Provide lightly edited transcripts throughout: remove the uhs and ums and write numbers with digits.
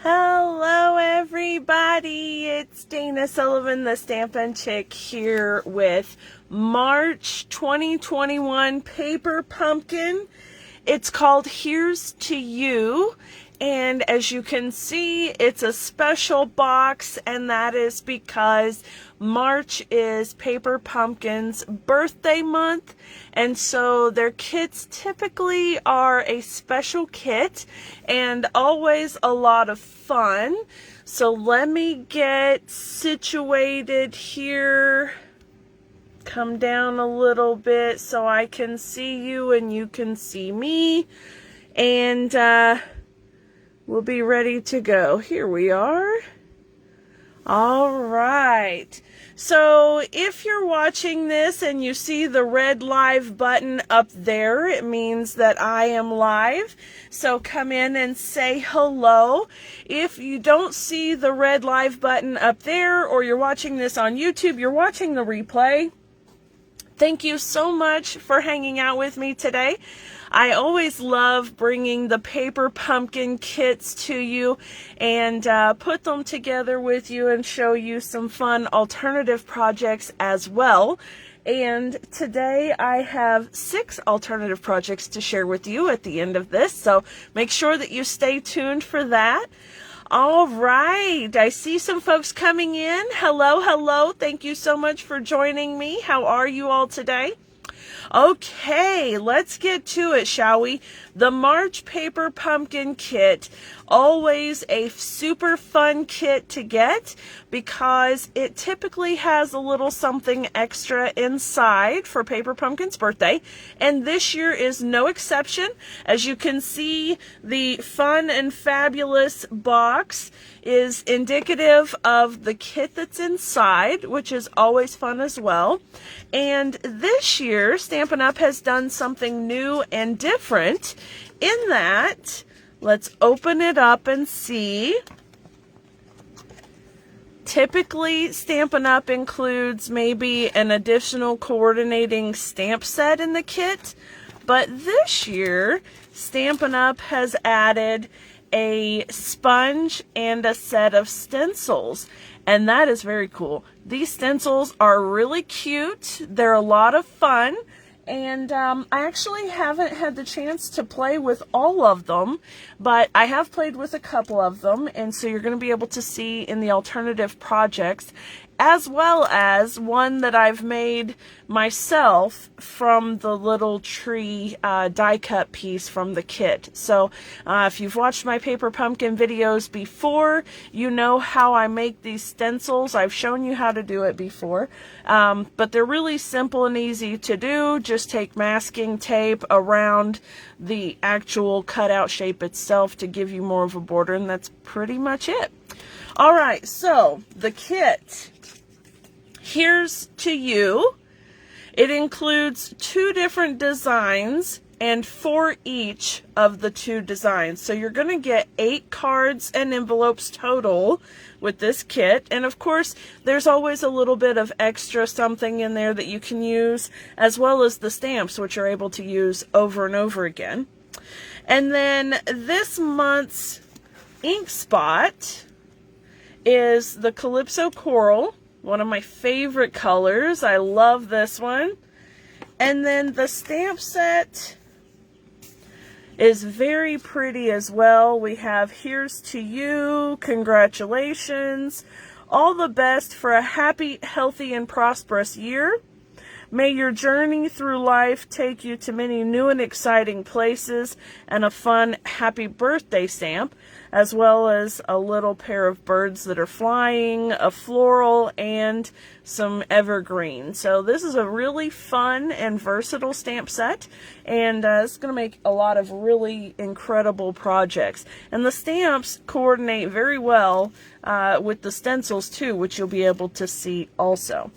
Hello everybody, it's Dana Sullivan, the Stampin' Chick, here with March 2021 Paper Pumpkin. It's called Here's to You, and as you can see, it's a special box, and that is because March is Paper Pumpkin's birthday month, and so their kits typically are a special kit and always a lot of fun. So let me get situated here. Come down a little bit so I can see you and you can see me, and we'll be ready to go. Here we are. All right. So if you're watching this and you see the red live button up there, it means that I am live. So come in and say hello. If you don't see the red live button up there, or you're watching this on YouTube, you're watching the replay. Thank you so much for hanging out with me today. I always love bringing the Paper Pumpkin kits to you and put them together with you and show you some fun alternative projects as well. And today I have 6 alternative projects to share with you at the end of this, so make sure that you stay tuned for that. All right, I see some folks coming in. Hello, hello. Thank you so much for joining me. How are you all today? Okay, let's get to it, shall we? The March Paper Pumpkin Kit, always a super fun kit to get because it typically has a little something extra inside for Paper Pumpkin's birthday, and this year is no exception. As you can see, the fun and fabulous box is indicative of the kit that's inside, which is always fun as well. And this year, Stampin' Up! Has done something new and different in that, let's open it up and see. Typically, Stampin' Up! Includes maybe an additional coordinating stamp set in the kit, but this year, Stampin' Up! Has added a sponge and a set of stencils, and that is very cool. These stencils are really cute. They're a lot of fun, and I actually haven't had the chance to play with all of them, but I have played with a couple of them, and so you're going to be able to see in the alternative projects, as well as one that I've made myself from the little tree die cut piece from the kit. So if you've watched my Paper Pumpkin videos before, you know how I make these stencils. I've shown you how to do it before, but they're really simple and easy to do. Just take masking tape around the actual cutout shape itself to give you more of a border, and that's pretty much it. All right, so the kit, Here's to You. It includes 2 different designs and 4 each of the 2 designs. So you're going to get 8 cards and envelopes total with this kit. And of course, there's always a little bit of extra something in there that you can use, as well as the stamps, which you're able to use over and over again. And then this month's ink spot is the Calypso Coral, one of my favorite colors. I love this one. And then the stamp set is very pretty as well. We have Here's to You, congratulations, all the best for a happy, healthy, and prosperous year. May your journey through life take you to many new and exciting places, and a fun happy birthday stamp, as well as a little pair of birds that are flying, a floral, and some evergreen. So this is a really fun and versatile stamp set, and it's going to make a lot of really incredible projects. And the stamps coordinate very well with the stencils too, which you'll be able to see also.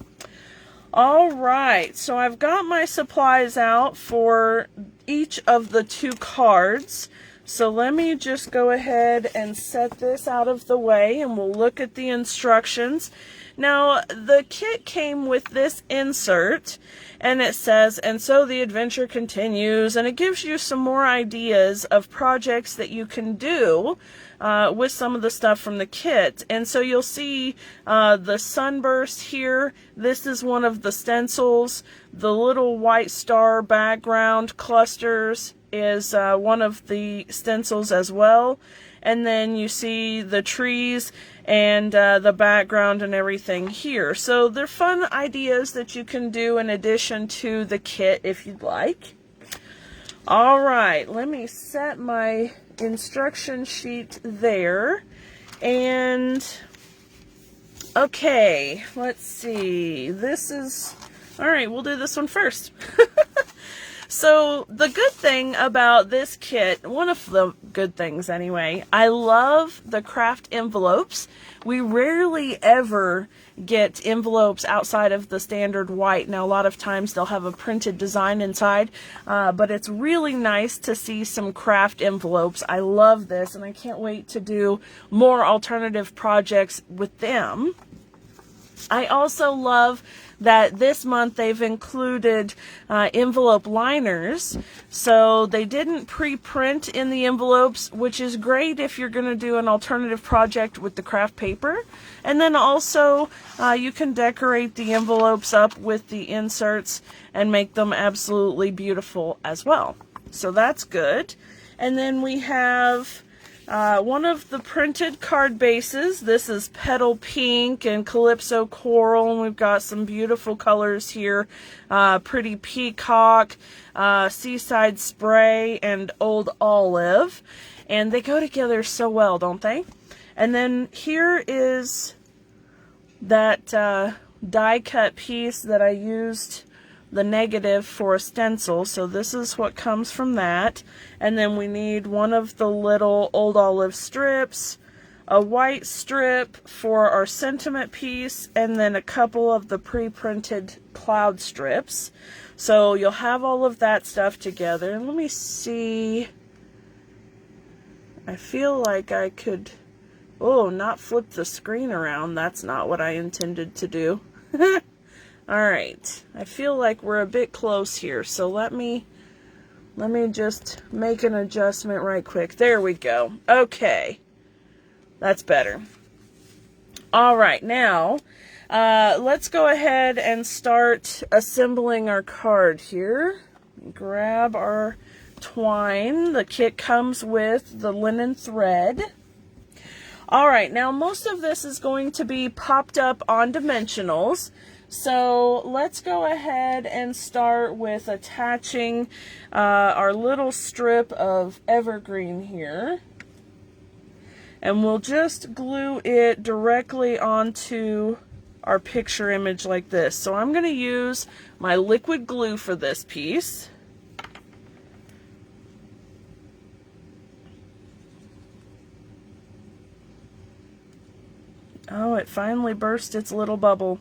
All right, so I've got my supplies out for each of the 2 cards. So let me just go ahead and set this out of the way, and we'll look at the instructions. Now, the kit came with this insert, and it says, "And so the adventure continues," and it gives you some more ideas of projects that you can do with some of the stuff from the kit. And so you'll see the sunburst here. This is one of the stencils. The little white star background clusters is one of the stencils as well. And then you see the trees and the background and everything here. So they're fun ideas that you can do in addition to the kit if you'd like. All right, let me set my instruction sheet there. And okay, let's see. This is, all right, we'll do this one first. So the good thing about this kit, one of the good things anyway, I love the craft envelopes. We rarely ever get envelopes outside of the standard white. Now, a lot of times they'll have a printed design inside, but it's really nice to see some craft envelopes. I love this, and I can't wait to do more alternative projects with them. I also love that this month they've included envelope liners. So they didn't pre-print in the envelopes, which is great if you're going to do an alternative project with the craft paper. And then also you can decorate the envelopes up with the inserts and make them absolutely beautiful as well. So that's good. And then we have one of the printed card bases. This is Petal Pink and Calypso Coral, and we've got some beautiful colors here. Pretty Peacock, Seaside Spray, and Old Olive. And they go together so well, don't they? And then here is that die cut piece that I used the negative for a stencil. So this is what comes from that. And then we need one of the little Old Olive strips, a white strip for our sentiment piece, and then a couple of the pre-printed cloud strips. So you'll have all of that stuff together. And let me see. I feel like I could, oh, not flip the screen around. That's not what I intended to do. Alright, I feel like we're a bit close here, so let me just make an adjustment right quick. There we go. Okay, that's better. Alright, now, let's go ahead and start assembling our card here. Grab our twine. The kit comes with the linen thread. Alright, now most of this is going to be popped up on dimensionals. So let's go ahead and start with attaching our little strip of evergreen here. And we'll just glue it directly onto our picture image like this. So I'm going to use my liquid glue for this piece. Oh, it finally burst its little bubble.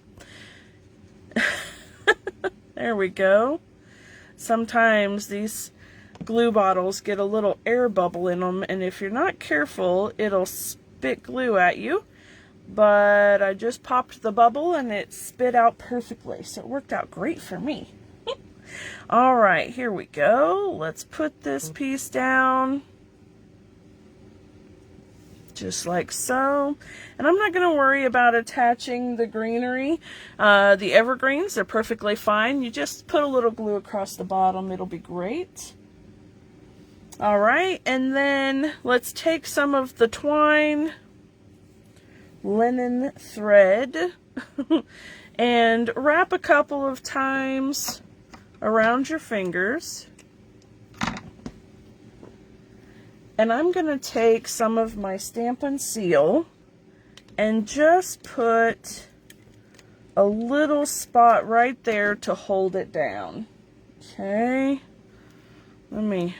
There we go. Sometimes these glue bottles get a little air bubble in them, and if you're not careful, it'll spit glue at you. But I just popped the bubble and it spit out perfectly, so it worked out great for me. Alright, here we go. Let's put this piece down. Just like so. And I'm not going to worry about attaching the greenery. The evergreens are perfectly fine. You just put a little glue across the bottom. It'll be great. Alright, and then let's take some of the twine, linen thread, and wrap a couple of times around your fingers. And I'm going to take some of my Stampin' Seal and just put a little spot right there to hold it down. Okay. Let me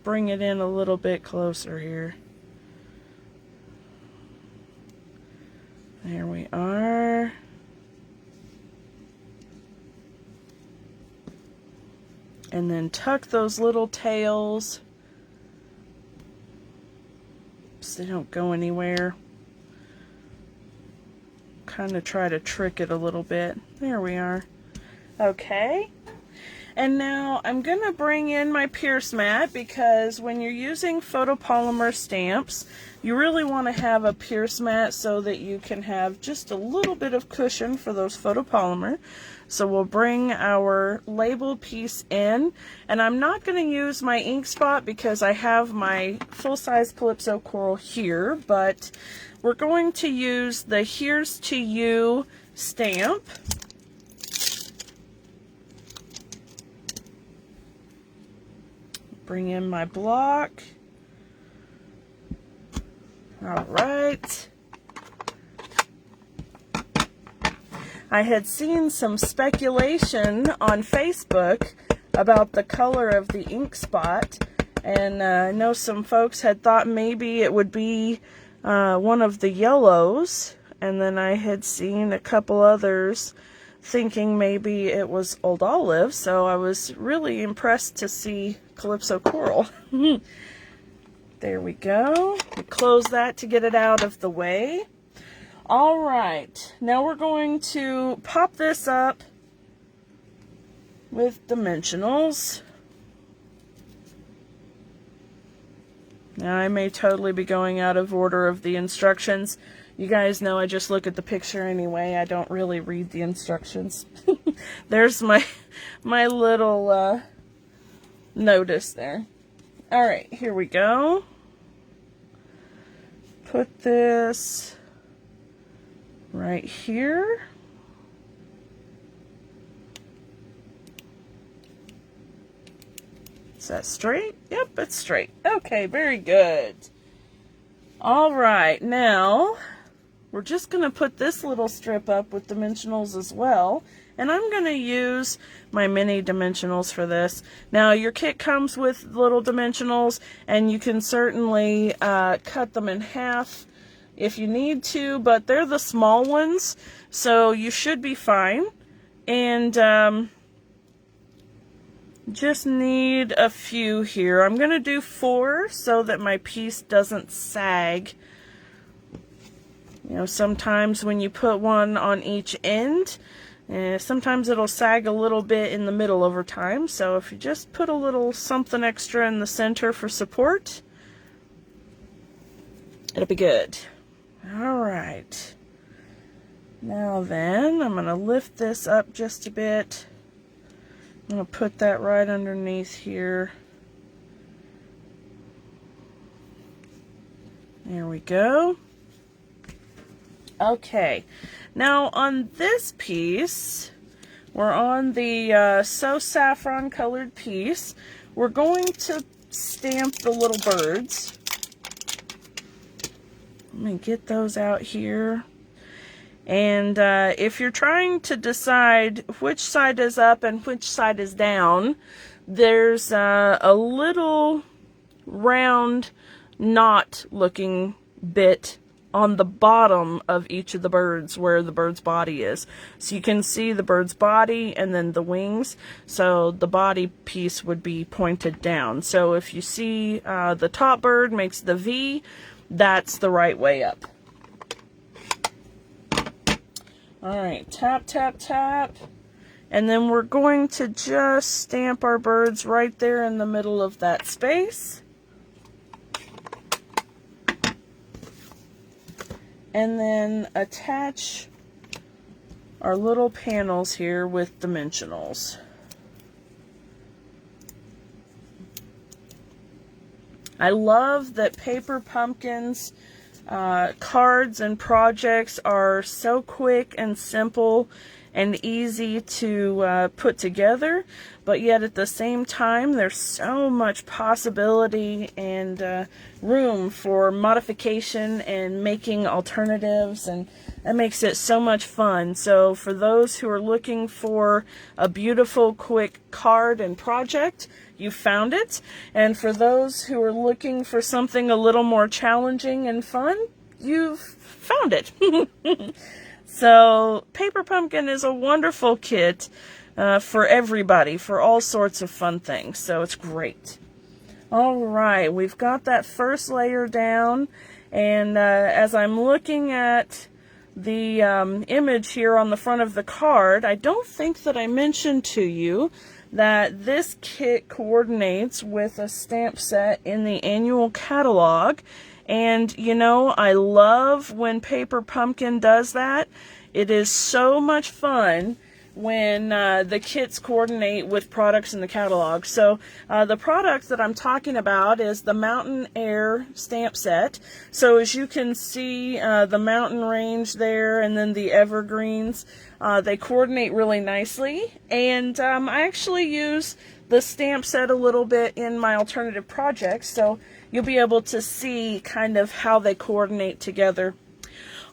bring it in a little bit closer here. There we are. And then tuck those little tails so they don't go anywhere. kind of try to trick it a little bit. There we are. Okay. And now I'm going to bring in my Pierce mat, because when you're using photopolymer stamps, you really want to have a Pierce mat so that you can have just a little bit of cushion for those photopolymer. So we'll bring our label piece in, and I'm not going to use my ink spot because I have my full-size Calypso Coral here, but we're going to use the Here's to You stamp. Bring in my block. All right. I had seen some speculation on Facebook about the color of the ink spot, and I know some folks had thought maybe it would be one of the yellows, and then I had seen a couple others thinking maybe it was Old Olive, so I was really impressed to see Calypso Coral. There we go. We close that to get it out of the way. All right, now we're going to pop this up with dimensionals. Now I may totally be going out of order of the instructions. You guys know I just look at the picture anyway. I don't really read the instructions. There's my little notice there. All right, here we go. Put this right here. Is that straight? Yep, it's straight. Okay, very good. All right, now we're just going to put this little strip up with dimensionals as well. And I'm going to use my mini dimensionals for this. Now, your kit comes with little dimensionals, and you can certainly cut them in half if you need to, but they're the small ones, so you should be fine. And just need a few here. I'm going to do 4 so that my piece doesn't sag. You know, sometimes when you put one on each end, sometimes it'll sag a little bit in the middle over time. So if you just put a little something extra in the center for support, it'll be good. All right. Now then, I'm going to lift this up just a bit. I'm going to put that right underneath here. There we go. Okay, now on this piece, we're on the So Saffron colored piece. We're going to stamp the little birds. Let me get those out here. And if you're trying to decide which side is up and which side is down, there's a little round knot looking bit on the bottom of each of the birds where the bird's body is. So you can see the bird's body and then the wings. So the body piece would be pointed down. So if you see the top bird makes the V, that's the right way up. Alright, tap, tap, tap. And then we're going to just stamp our birds right there in the middle of that space. And then attach our little panels here with dimensionals. I love that Paper Pumpkins cards and projects are so quick and simple and easy to put together, but yet at the same time there's so much possibility and room for modification and making alternatives, and that makes it so much fun. So for those who are looking for a beautiful quick card and project, you found it. And for those who are looking for something a little more challenging and fun, you've found it. So Paper Pumpkin is a wonderful kit for everybody, for all sorts of fun things. So it's great. All right, we've got that first layer down, and as I'm looking at the image here on the front of the card, I don't think that I mentioned to you that this kit coordinates with a stamp set in the annual catalog. And you know, I love when Paper Pumpkin does that. It is so much fun when the kits coordinate with products in the catalog. So the product that I'm talking about is the Mountain Air stamp set. So as you can see, the mountain range there and then the evergreens, they coordinate really nicely. And I actually use the stamp set a little bit in my alternative projects, so you'll be able to see kind of how they coordinate together.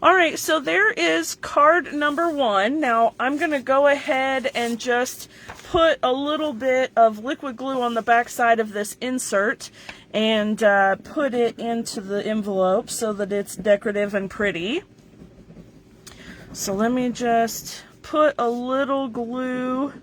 Alright, so there is card number 1. Now I'm going to go ahead and just put a little bit of liquid glue on the back side of this insert and put it into the envelope so that it's decorative and pretty. So let me just put a little glue.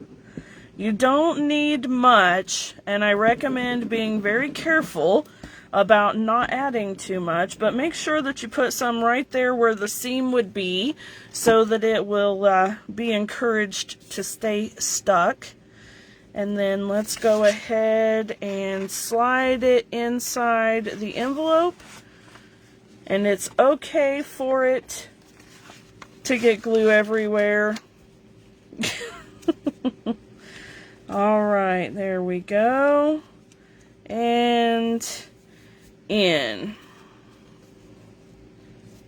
You don't need much, and I recommend being very careful about not adding too much, but make sure that you put some right there where the seam would be so that it will be encouraged to stay stuck. And then let's go ahead and slide it inside the envelope, and it's okay for it to get glue everywhere. Alright, there we go. And in.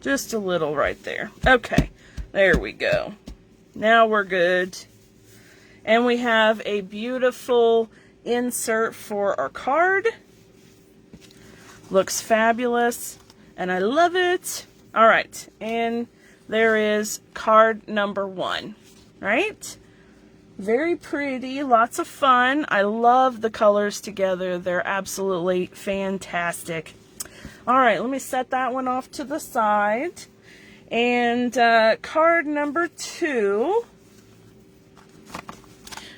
Just a little right there. Okay, there we go. Now we're good. And we have a beautiful insert for our card. Looks fabulous, and I love it. Alright, and there is card number 1. Right? Very pretty, lots of fun. I love the colors together. They're absolutely fantastic. Alright, let me set that one off to the side. And card number 2.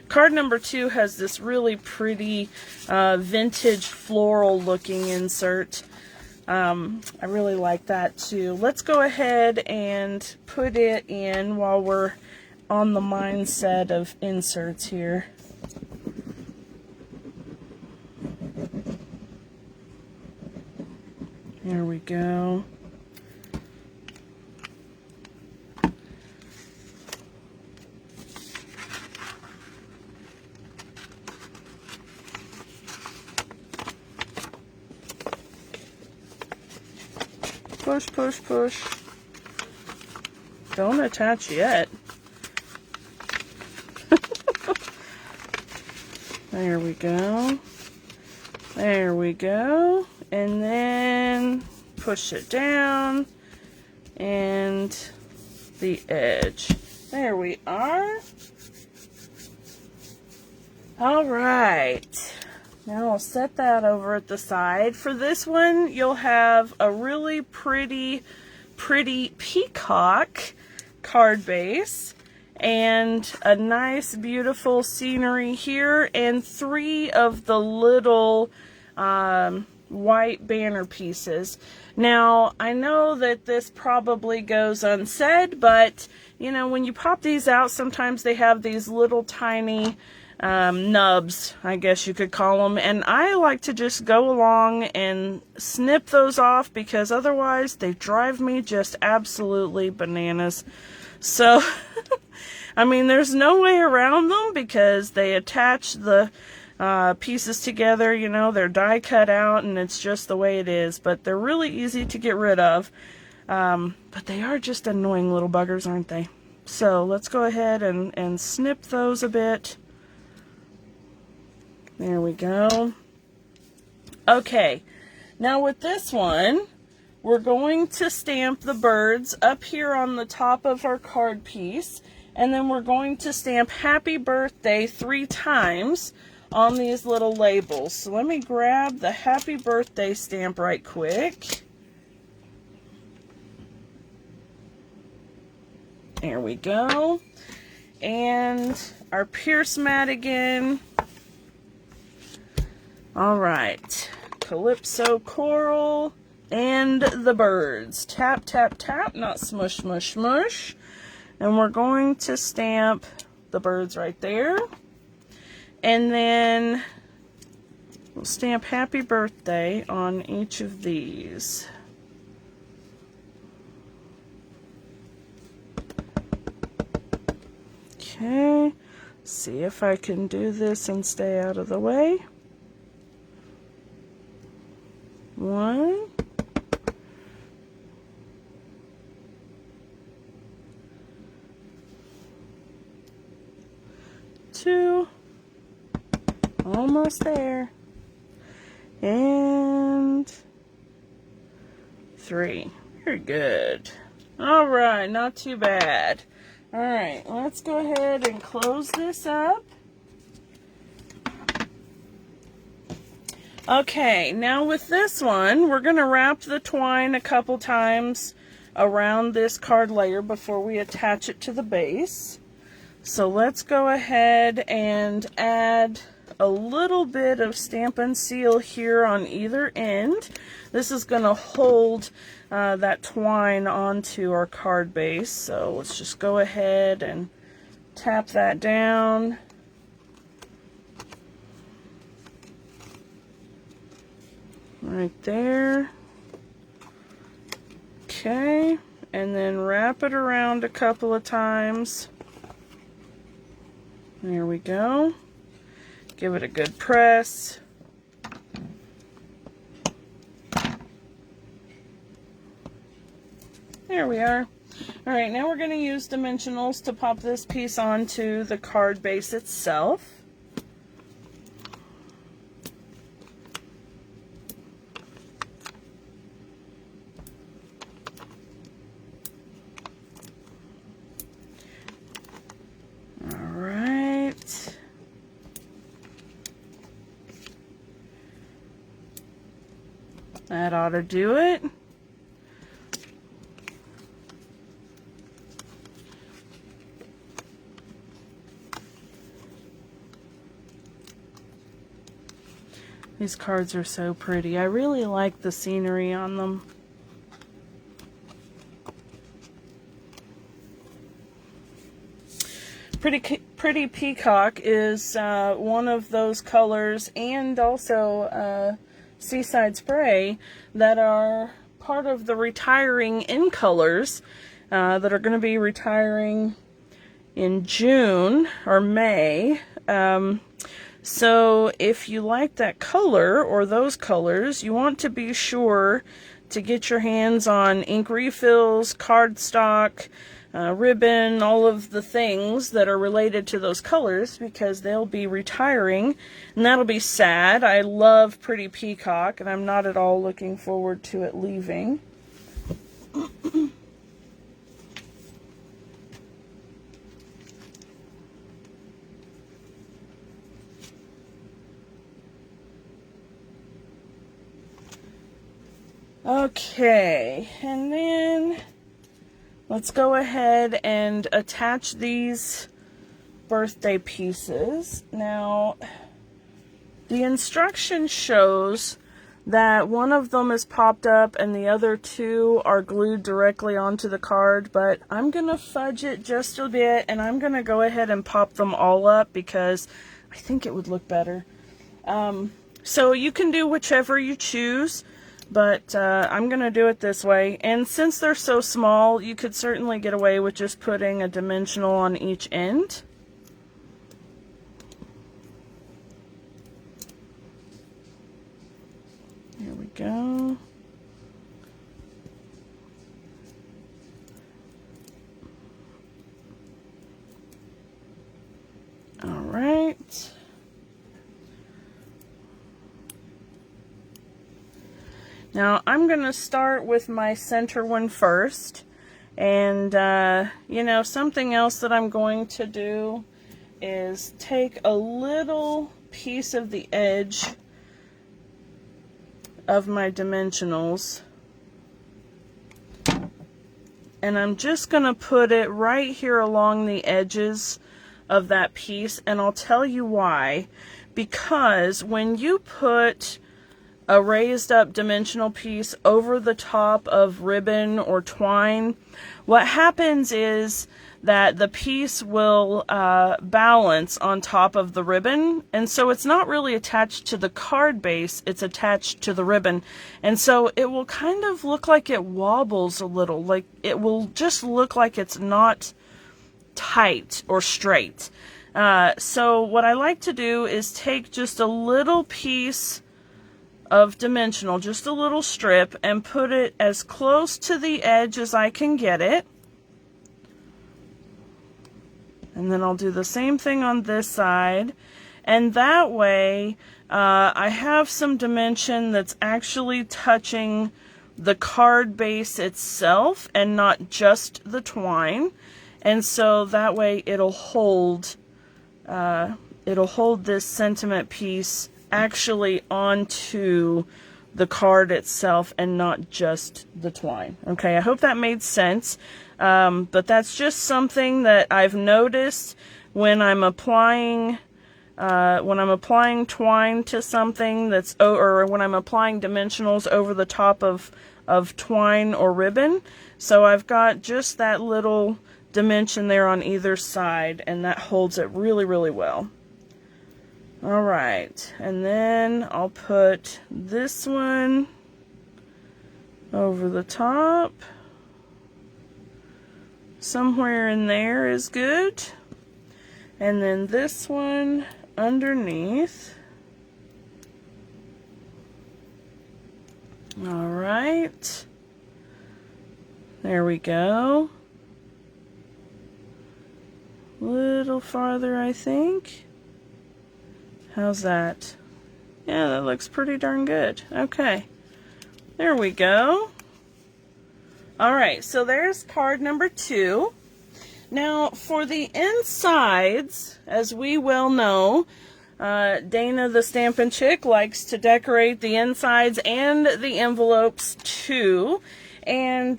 Card number 2 has this really pretty vintage floral looking insert. I really like that too. Let's go ahead and put it in while we're on the mindset of inserts here. There we go. Push, push, push. Don't attach yet. There we go. There we go. And then push it down and the edge. There we are. All right. Now I'll set that over at the side. For this one, you'll have a really pretty peacock card base and a nice beautiful scenery here and 3 of the little white banner pieces. Now I know that this probably goes unsaid, but you know, when you pop these out, sometimes they have these little tiny nubs, I guess you could call them, and I like to just go along and snip those off because otherwise they drive me just absolutely bananas. So I mean, there's no way around them because they attach the pieces together, you know, they're die cut out and it's just the way it is, but they're really easy to get rid of. But they are just annoying little buggers, aren't they? So let's go ahead and snip those a bit. There we go. Okay, now with this one, we're going to stamp the birds up here on the top of our card piece, and then we're going to stamp Happy Birthday 3 times on these little labels. So let me grab the Happy Birthday stamp right quick. There we go. And our Pierce mat again. All right, Calypso Coral, and the birds. Tap, tap, tap, not smush, smush, smush. And we're going to stamp the birds right there. And then we'll stamp happy birthday on each of these. Okay, see if I can do this and stay out of the way. 1, 2, almost there, and 3. Very good. All right, not too bad. All right, let's go ahead and close this up. Okay, now with this one, we're going to wrap the twine a couple times around this card layer before we attach it to the base. So let's go ahead and add a little bit of Stampin' Seal here on either end. This is going to hold that twine onto our card base. So let's just go ahead and tap that down. Right there. Okay, and then wrap it around a couple of times. There we go. Give it a good press. There we are. All right, now we're going to use dimensionals to pop this piece onto the card base itself. That ought to do it. These cards are so pretty. I really like the scenery on them. Pretty Peacock is one of those colors, and also Seaside Spray, that are part of the retiring in colors that are going to be retiring in June or May. So if you like that color or those colors, you want to be sure to get your hands on ink refills, cardstock, ribbon, all of the things that are related to those colors, because they'll be retiring, and that'll be sad. I love Pretty Peacock, and I'm not at all looking forward to it leaving. Okay, and then let's go ahead and attach these birthday pieces. Now, the instruction shows that one of them is popped up and the other two are glued directly onto the card, but I'm going to fudge it just a bit, and I'm going to go ahead and pop them all up because I think it would look better. So you can do whichever you choose. But I'm going to do it this way. And since they're so small, you could certainly get away with just putting a dimensional on each end. Here we go. All right. Now, I'm going to start with my center one first, and, you know, something else that I'm going to do is take a little piece of the edge of my dimensionals, and I'm just going to put it right here along the edges of that piece, and I'll tell you why. Because when you put a raised up dimensional piece over the top of ribbon or twine, what happens is that the piece will balance on top of the ribbon, and so it's not really attached to the card base, it's attached to the ribbon, and so it will kind of look like it wobbles a little, like it will just look like it's not tight or straight. So what I like to do is take just a little piece of dimensional, just a little strip, and put it as close to the edge as I can get it. And then I'll do the same thing on this side. And that way, I have some dimension that's actually touching the card base itself and not just the twine. And so that way it'll hold this sentiment piece actually onto the card itself and not just the twine. Okay, I hope that made sense. But that's just something that I've noticed when I'm applying twine to something that's, or when I'm applying dimensionals over the top of twine or ribbon. So I've got just that little dimension there on either side, and that holds it really, really well. Alright, and then I'll put this one over the top. Somewhere in there is good. And then this one underneath. Alright. There we go. A little farther, I think. How's that? Yeah, that looks pretty darn good. Okay. There we go. Alright, so there's card number 2. Now, for the insides, as we well know, Dana the Stampin' Chick likes to decorate the insides and the envelopes too. And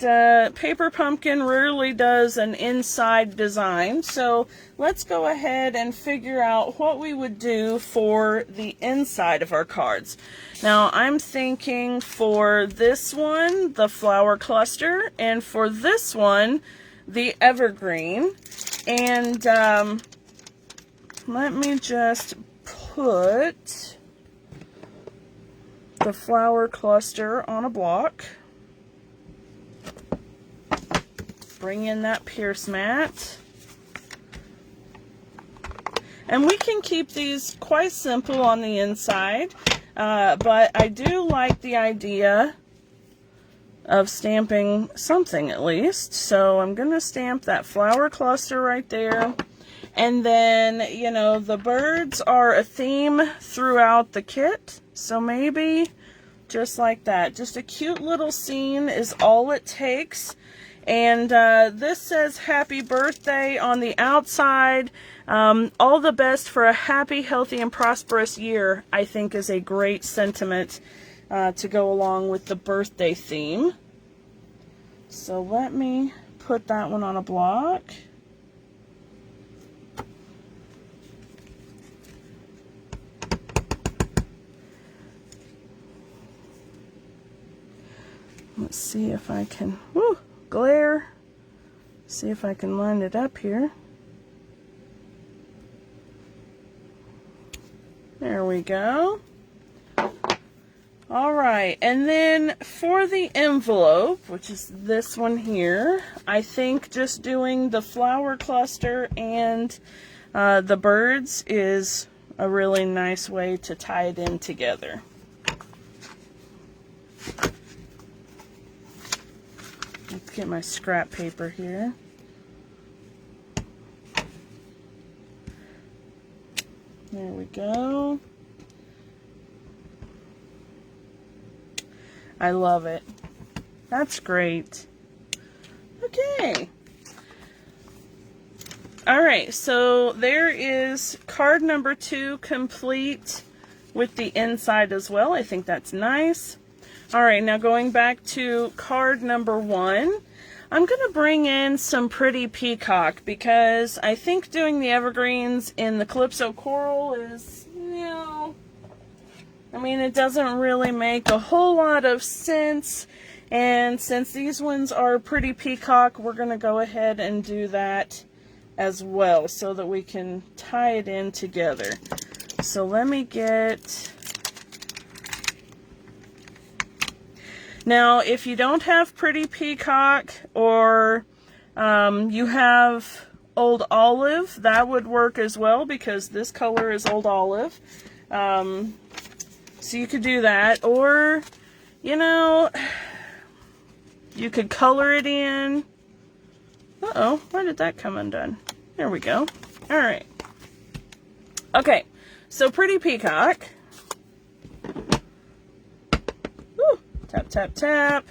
Paper Pumpkin rarely does an inside design, so let's go ahead and figure out what we would do for the inside of our cards. Now, I'm thinking for this one, the flower cluster, and for this one, the evergreen. And let me just put the flower cluster on a block. Bring in that Pierce mat. And we can keep these quite simple on the inside, but I do like the idea of stamping something at least. So I'm going to stamp that flower cluster right there. And then, you know, the birds are a theme throughout the kit. So maybe just like that. Just a cute little scene is all it takes. And this says happy birthday on the outside. All the best for a happy, healthy, and prosperous year, I think is a great sentiment to go along with the birthday theme. So let me put that one on a block. Let's see if I can, glare. See if I can line it up here. There we go. All right, and then for the envelope, which is this one here, I think just doing the flower cluster and the birds is a really nice way to tie it in together. Let's get my scrap paper here. There we go. I love it. That's great. Okay. Alright, so there is card number 2 complete with the inside as well. I think that's nice. Alright, now going back to card number 1, I'm going to bring in some pretty peacock because I think doing the evergreens in the Calypso Coral is, you know, I mean, it doesn't really make a whole lot of sense. And since these ones are pretty peacock, we're going to go ahead and do that as well so that we can tie it in together. So let me get... Now, if you don't have pretty peacock, or you have old olive, that would work as well, because this color is old olive. So you could do that, or, you know, you could color it in. Uh-oh, why did that come undone? There we go. All right. Okay, so pretty peacock. Woo. Tap, tap, tap.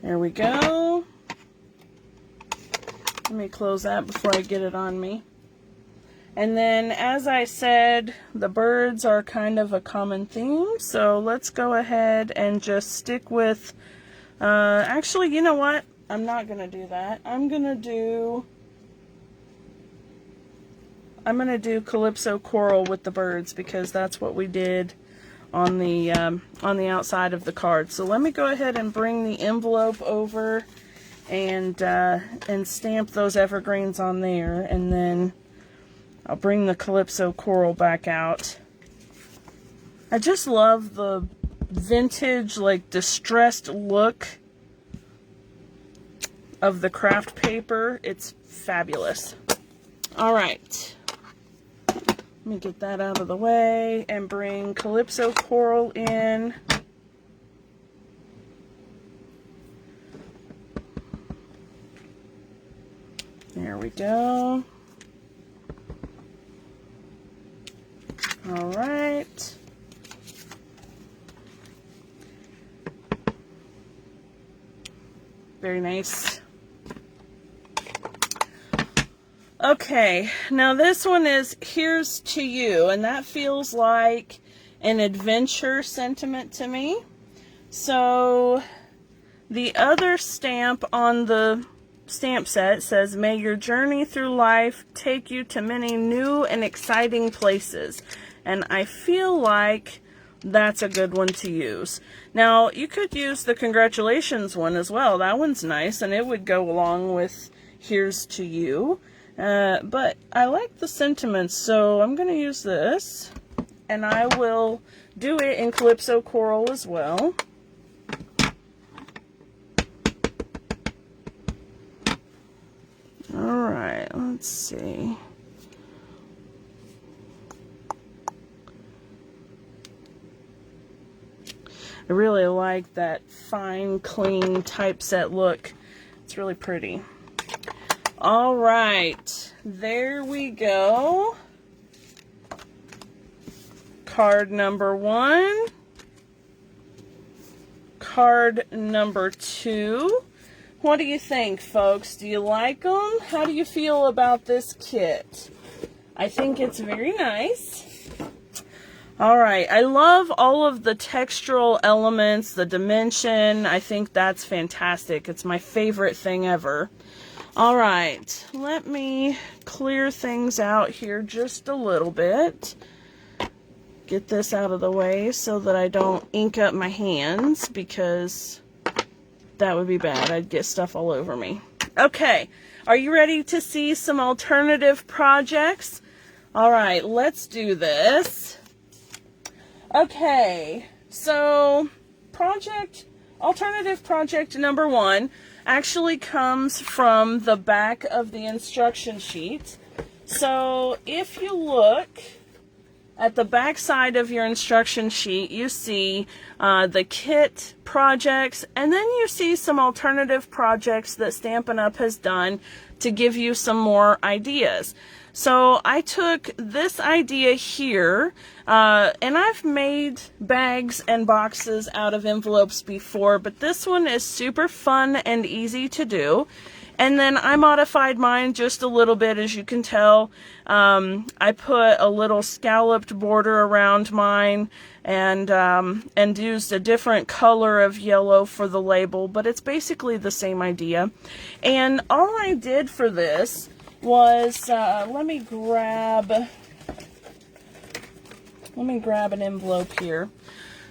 There we go. Let me close that before I get it on me. And then, as I said, the birds are kind of a common theme, so let's go ahead and just stick with, actually, you know what? I'm not going to do that. I'm going to do Calypso Coral with the birds, because that's what we did on the outside of the card. So let me go ahead and bring the envelope over and stamp those evergreens on there, and then I'll bring the Calypso Coral back out. I just love the vintage, like, distressed look of the craft paper. It's fabulous. All right. Let me get that out of the way and bring Calypso Coral in. There we go. All right. Very nice. Okay, now this one is Here's to You, and that feels like an adventure sentiment to me. So the other stamp on the stamp set says, "May your journey through life take you to many new and exciting places." And I feel like that's a good one to use. Now, you could use the congratulations one as well. That one's nice, and it would go along with Here's to You. But I like the sentiments, so I'm going to use this. And I will do it in Calypso Coral as well. Alright, let's see. I really like that fine, clean typeset look. It's really pretty. All right, there we go. Card number 1. Card number 2. What do you think, folks? Do you like them? How do you feel about this kit? I think it's very nice. Alright, I love all of the textural elements, the dimension. I think that's fantastic. It's my favorite thing ever. Alright, let me clear things out here just a little bit. Get this out of the way so that I don't ink up my hands, because that would be bad. I'd get stuff all over me. Okay, are you ready to see some alternative projects? Alright, let's do this. Okay, so alternative project number 1 actually comes from the back of the instruction sheet. So if you look at the back side of your instruction sheet, you see the kit projects, and then you see some alternative projects that Stampin' Up! Has done to give you some more ideas. So I took this idea here, and I've made bags and boxes out of envelopes before, but this one is super fun and easy to do. And then I modified mine just a little bit, as you can tell. I put a little scalloped border around mine, and used a different color of yellow for the label, but it's basically the same idea. And all I did for this was, let me grab let me grab an envelope here.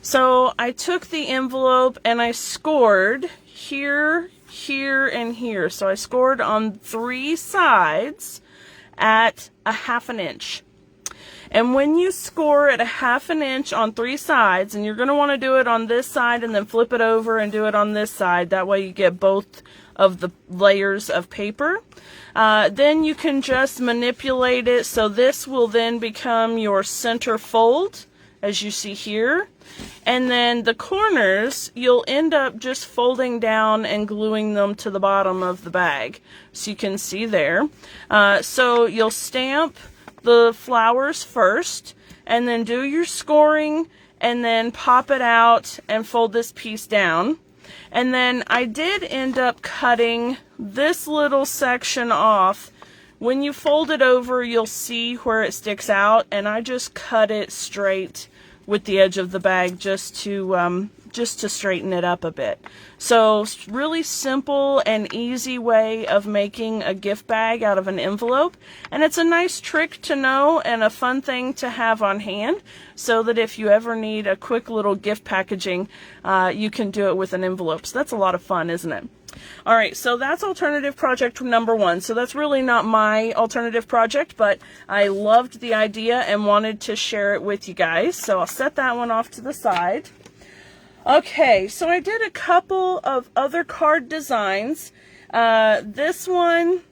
So I took the envelope and I scored here, here, and here. So I scored on 3 sides at a 1/2 inch. And when you score at a 1/2 inch on 3 sides, and you're going to want to do it on this side and then flip it over and do it on this side, that way you get both of the layers of paper, then you can just manipulate it so this will then become your center fold, as you see here. And then the corners, you'll end up just folding down and gluing them to the bottom of the bag. So you can see there. So you'll stamp the flowers first, and then do your scoring, and then pop it out and fold this piece down. And then I did end up cutting this little section off. When you fold it over, you'll see where it sticks out, and I just cut it straight with the edge of the bag just to straighten it up a bit. So really simple and easy way of making a gift bag out of an envelope, and it's a nice trick to know and a fun thing to have on hand, so that if you ever need a quick little gift packaging, you can do it with an envelope. So that's a lot of fun, isn't it? All right, so that's alternative project number 1. So that's really not my alternative project, but I loved the idea and wanted to share it with you guys. So I'll set that one off to the side. Okay, so I did a couple of other card designs. This one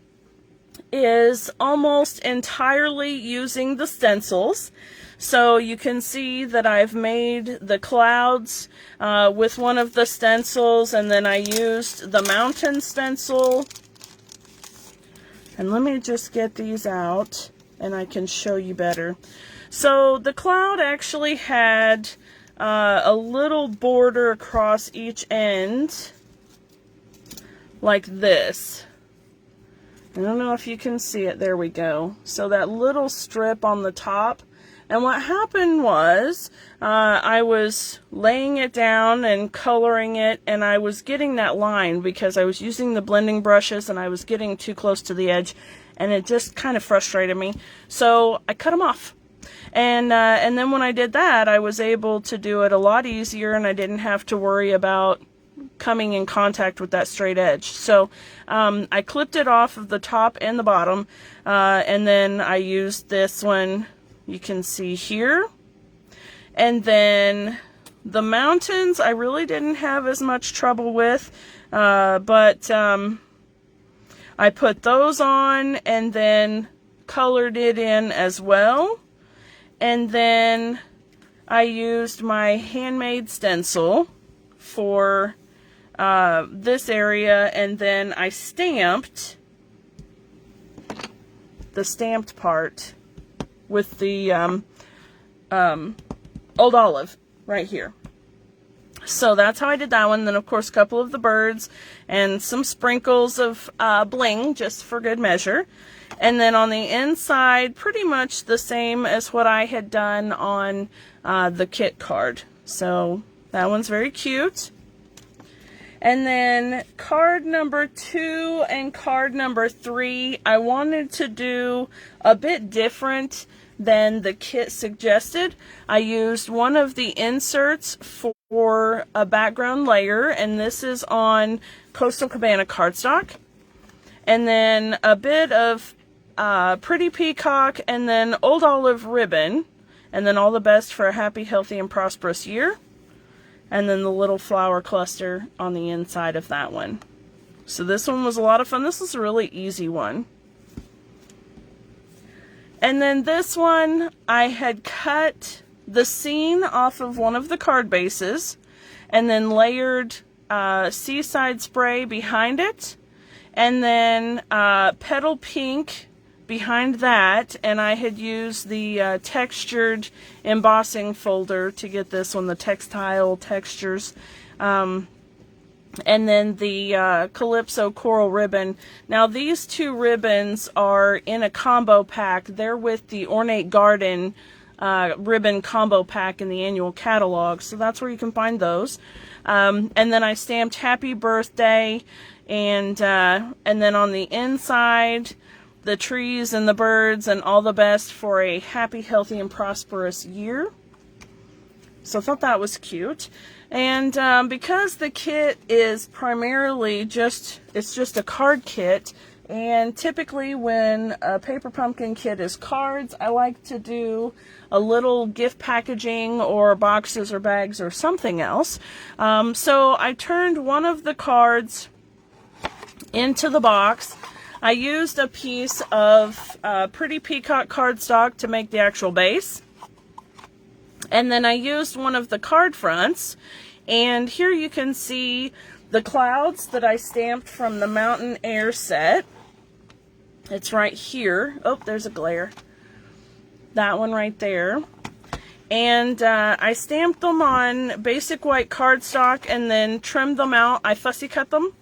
is almost entirely using the stencils. So you can see that I've made the clouds with one of the stencils, and then I used the mountain stencil. And let me just get these out and I can show you better. So the cloud actually had a little border across each end like this. I don't know if you can see it. There we go. So that little strip on the top. And what happened was I was laying it down and coloring it, and I was getting that line because I was using the blending brushes and I was getting too close to the edge, and it just kind of frustrated me. So I cut them off. And then when I did that, I was able to do it a lot easier, and I didn't have to worry about coming in contact with that straight edge. So I clipped it off of the top and the bottom, and then I used this one, you can see here. And then the mountains I really didn't have as much trouble with, but I put those on and then colored it in as well. And then I used my handmade stencil for this area, and then I stamped the stamped part with the old olive right here. So that's how I did that one. Then of course a couple of the birds and some sprinkles of bling just for good measure. And then on the inside, pretty much the same as what I had done on the kit card. So that one's very cute. And then card number 2 and card number 3, I wanted to do a bit different than the kit suggested. I used one of the inserts for a background layer, and this is on Coastal Cabana cardstock. And then a bit of Pretty Peacock, and then Old Olive ribbon, and then all the best for a happy, healthy, and prosperous year. And then the little flower cluster on the inside of that one. So this one was a lot of fun. This was a really easy one. And then this one, I had cut the scene off of one of the card bases and then layered Seaside Spray behind it, and then Petal Pink behind that, and I had used the textured embossing folder to get this one, the textile textures. And then the Calypso Coral Ribbon. Now these two ribbons are in a combo pack. They're with the Ornate Garden ribbon combo pack in the annual catalog, so that's where you can find those. And then I stamped Happy Birthday, and then on the inside, the trees and the birds and all the best for a happy, healthy, and prosperous year. So I thought that was cute. And because the kit is primarily it's just a card kit, and typically when a paper pumpkin kit is cards, I like to do a little gift packaging or boxes or bags or something else. So I turned one of the cards into the box. I used a piece of Pretty Peacock cardstock to make the actual base. And then I used one of the card fronts. And here you can see the clouds that I stamped from the Mountain Air set. It's right here. Oh, there's a glare. That one right there. And I stamped them on basic white cardstock and then trimmed them out. I fussy cut them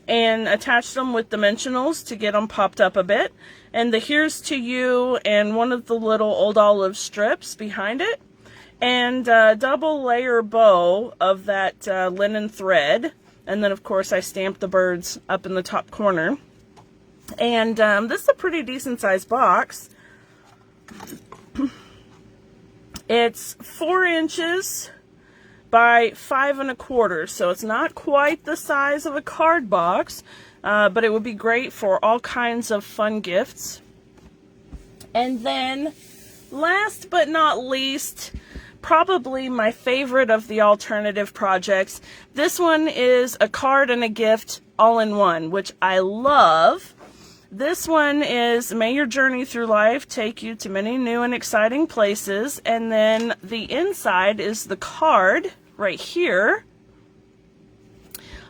and attached them with dimensionals to get them popped up a bit. And the Here's to You and one of the little Old Olive strips behind it. And a double layer bow of that linen thread. And then, of course, I stamped the birds up in the top corner. And this is a pretty decent sized box. It's 4 inches by 5 1/4, so it's not quite the size of a card box, but it would be great for all kinds of fun gifts. And then, last but not least, probably my favorite of the alternative projects. This one is a card and a gift all in one, which I love. This one is May Your Journey Through Life take you to many new and exciting places. And then the inside is the card right here.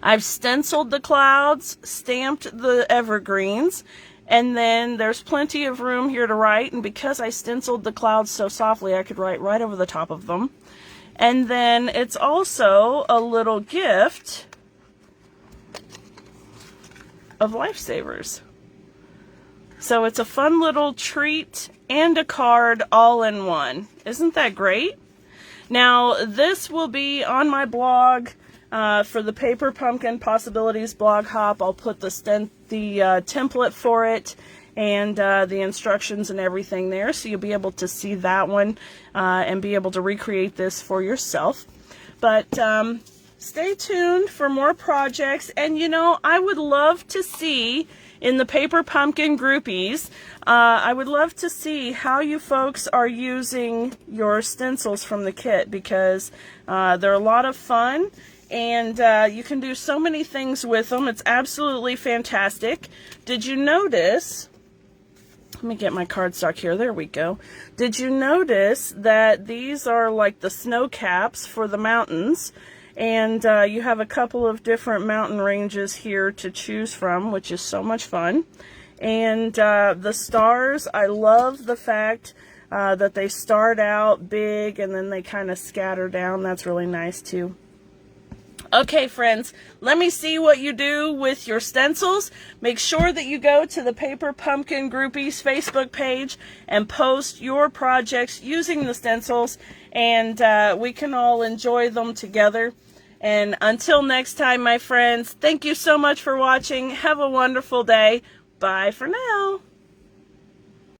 I've stenciled the clouds, stamped the evergreens, and then there's plenty of room here to write. And because I stenciled the clouds so softly, I could write right over the top of them. And then it's also a little gift of Lifesavers. So it's a fun little treat and a card all in one. Isn't that great? Now, this will be on my blog for the Paper Pumpkin Possibilities blog hop. I'll put the template for it and the instructions and everything there, so you'll be able to see that one and be able to recreate this for yourself. But stay tuned for more projects. And, you know, I would love to see in the Paper Pumpkin groupies, I would love to see how you folks are using your stencils from the kit, because they're a lot of fun and you can do so many things with them. It's absolutely fantastic. Did you notice, let me get my cardstock here, there we go. Did you notice that these are like the snow caps for the mountains? And you have a couple of different mountain ranges here to choose from, which is so much fun. And the stars, I love the fact that they start out big and then they kind of scatter down. That's really nice too. Okay, friends, let me see what you do with your stencils. Make sure that you go to the Paper Pumpkin Groupies Facebook page and post your projects using the stencils, and we can all enjoy them together. And until next time, my friends, thank you so much for watching. Have a wonderful day. Bye for now.